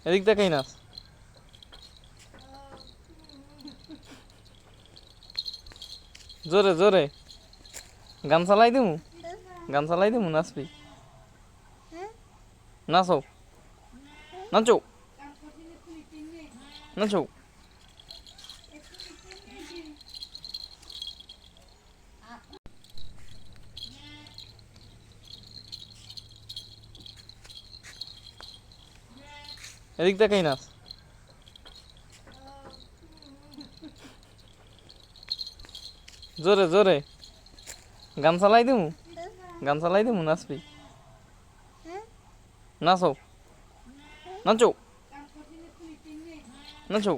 এদিক দেখাই নাচ। জোরে জোরে গান চালাই দিমু, গান চালাই দিমু, নাচবি? নাচো, নাচো, নাচো। এদিক দেখাই নাচ। জোরে জোরে গান চালাই দিমু, গান চালাই দিমু, নাচবি? নাচো, নাচো, নাচো।